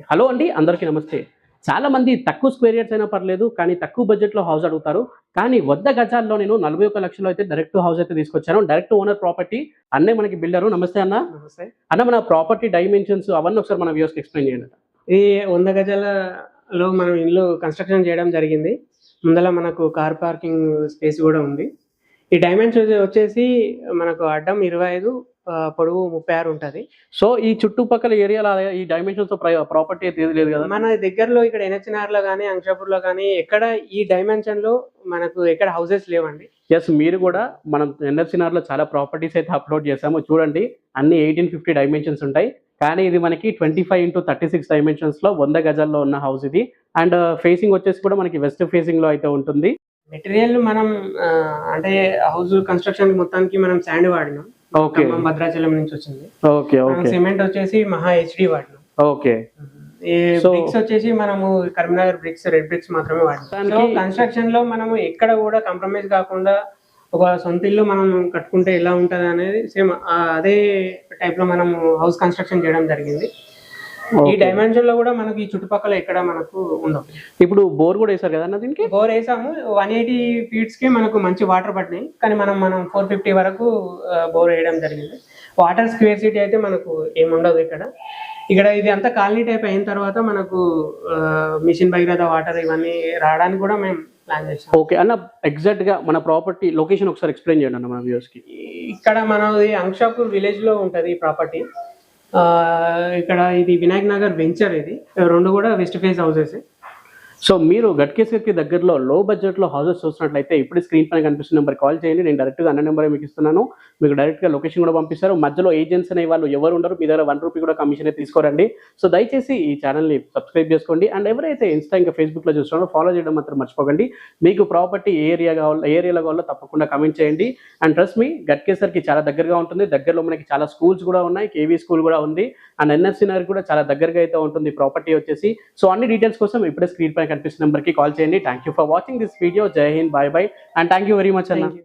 Hello అండి, అందరికీ నమస్తే. చాలా మంది తక్కువ స్క్వేర్ యార్డ్స్ అయినా పర్లేదు, కానీ తక్కువ బడ్జెట్‌లో హౌస్ అడుగుతారు. కానీ 100 గజాల్లో నేను 41,00,000లో అయితే డైరెక్ట్ హౌస్ అయితే తీసుకొచ్చాను. Direct owner property. అన్నే మనకి బిల్డరు. నమస్తే అన్న. నమస్తే. అన్న, మన ప్రాపర్టీ డైమెన్షన్స్ అవన్నీ ఒకసారి మన వ్యూవర్స్‌కి ఎక్స్‌ప్లెయిన్ చేయండి. ఇది 100 గజాలలో మనం ఇల్లు కన్‌స్ట్రక్షన్ చేయడం జరిగింది. ముందల మనకు కార్ పార్కింగ్ స్పేస్ గూడా ఉంది. ఈ డైమెన్షన్స్ వచ్చేసి మనకు అడ్డం 25, పొడవు 36 ఉంటది. సో, ఈ చుట్టుపక్కల ఏరియాలో ఈ డైమెన్షన్స్‌తో ప్రాపర్టీ అయితే ఏది లేదు కదా? మన దగ్గరలో ఇక్కడ ఎన్‌హెచ్‌ఆర్‌లో గానీ, అంక్షాపూర్‌లో గానీ ఎక్కడ ఈ డైమెన్షన్‌లో మనకు ఎక్కడ హౌసెస్ లేవండి. యెస్, మీరు కూడా మనం ఎన్ఎఫ్‌సిఆర్‌లో చాలా ప్రాపర్టీస్ అయితే అప్‌లోడ్ చేసాము. చూడండి, అన్ని 1850 డైమెన్షన్స్ ఉంటాయి. కానీ ఇది మనకి 25x36 డైమెన్షన్స్‌లో 100 గజాల్లో ఉన్న హౌస్ ఇది. అండ్ ఫేసింగ్ వచ్చేసి కూడా మనకి వెస్ట్ ఫేసింగ్‌లో అయితే ఉంటుంది. మెటీరియల్ మనం అంటే హౌస్ కన్‌స్ట్రక్షన్ మొత్తానికి మనం శాండ్ వాడినాం. ఓకే. భద్రాచలం నుంచి వచ్చింది. ఓకే. ఓకే. సిమెంట్ వచ్చేసి మహా హెచ్‌డి వాడినాం. ఓకే. ఈ బ్రిక్స్ వచ్చేసి మనము కరీంనగర్ బ్రిక్స్, రెడ్ బ్రిక్స్ మాత్రమే వాడతాం. సో కన్‌స్ట్రక్షన్ లో మనము ఎక్కడ కూడా కాంప్రమైజ్ కాకుండా ఒక సొంత ఇల్లు మనం కట్టుకుంటే ఎలా ఉంటది అనేది సేమ్ అదే టైప్ లో మనము హౌస్ కన్‌స్ట్రక్షన్ చేయడం జరిగింది. ఈ డైమెన్షన్ లో కూడా మనకి ఈ చుట్టుపక్కల ఎక్కడ మనకు ఉండవు. ఇప్పుడు బోర్ కూడా వేసారు కదా అన్న దీనికి? బోర్ వేసాము. 180 ఫీట్స్ కి మనకు మంచి వాటర్ పట్టినాయి. కానీ మనం 450 వరకు బోర్ వేయడం జరిగింది. వాటర్ స్క్వేర్సిటీ అయితే మనకు ఏముండదు ఇక్కడ. ఇది అంతా కాలనీ టైప్ అయిన తర్వాత మనకు మిషన్ భగీరథ వాటర్ ఇవన్నీ రావడానికి కూడా మేము ప్లాన్ చేసాం. ఓకే అన్న, ఎగ్జాక్ట్ గా మన ప్రాపర్టీ లొకేషన్ ఒకసారి ఎక్స్ప్లెయిన్ చేయండి అన్న మన వ్యూవర్స్ కి. ఇక్కడ మనది అంక్షాపూర్ విలేజ్ లో ఉంటది ఈ ప్రాపర్టీ. ఇక్కడ ఇది వినాయక్ నగర్ వెంచర్. ఇది రెండు కూడా వెస్ట్ ఫేస్ హౌసెస్. సో మీరు గట్కేసర్కి దగ్గరలో లో బడ్జెట్లో హౌసెస్ చూసినట్లయితే ఇప్పుడు స్క్రీన్ పైన కనిపిస్తున్న నెంబర్ కాల్ చేయండి. నేను డైరెక్ట్గా అన్న నెంబర్ మీకు ఇస్తున్నాను. మీకు డైరెక్ట్గా లొకేషన్ కూడా పంపిస్తారు. మధ్యలో ఏజెంట్స్ అనే వాళ్ళు ఎవరు ఉండరు. మీ దగ్గర 1 రూపీ కూడా కమిషన్ అయితే తీసుకోరండి. సో దయచేసి ఈ ఛానల్ని సబ్స్క్రైబ్ చేసుకోండి. అండ్ ఎవరైతే ఇన్స్టా ఇంకా ఫేస్బుక్లో చూస్తున్నారో ఫాలో చేయడం మాత్రం మర్చిపోకండి. మీకు ప్రాపర్టీ ఏ ఏరియాలో కావాలో తప్పకుండా కమెంట్ చేయండి. అండ్ ట్రస్ట్ మీ, గట్కేసర్కి చాలా దగ్గరగా ఉంటుంది. దగ్గరలో మనకి చాలా స్కూల్స్ కూడా ఉన్నాయి. కేవీ స్కూల్ కూడా ఉంది. అండ్ ఎన్ఎఫ్‌సిఆర్ కూడా చాలా దగ్గరగా అయితే ఉంటుంది ప్రాపర్టీ వచ్చేసి. సో అన్ని డీటెయిల్స్ కోసం ఇప్పుడే స్క్రీన్ పైన కనిపిస్తున్న నెంబర్కి కాల్ చేయండి. Thank you for watching this video. జై Hind, bye bye, and thank you very much అన్న.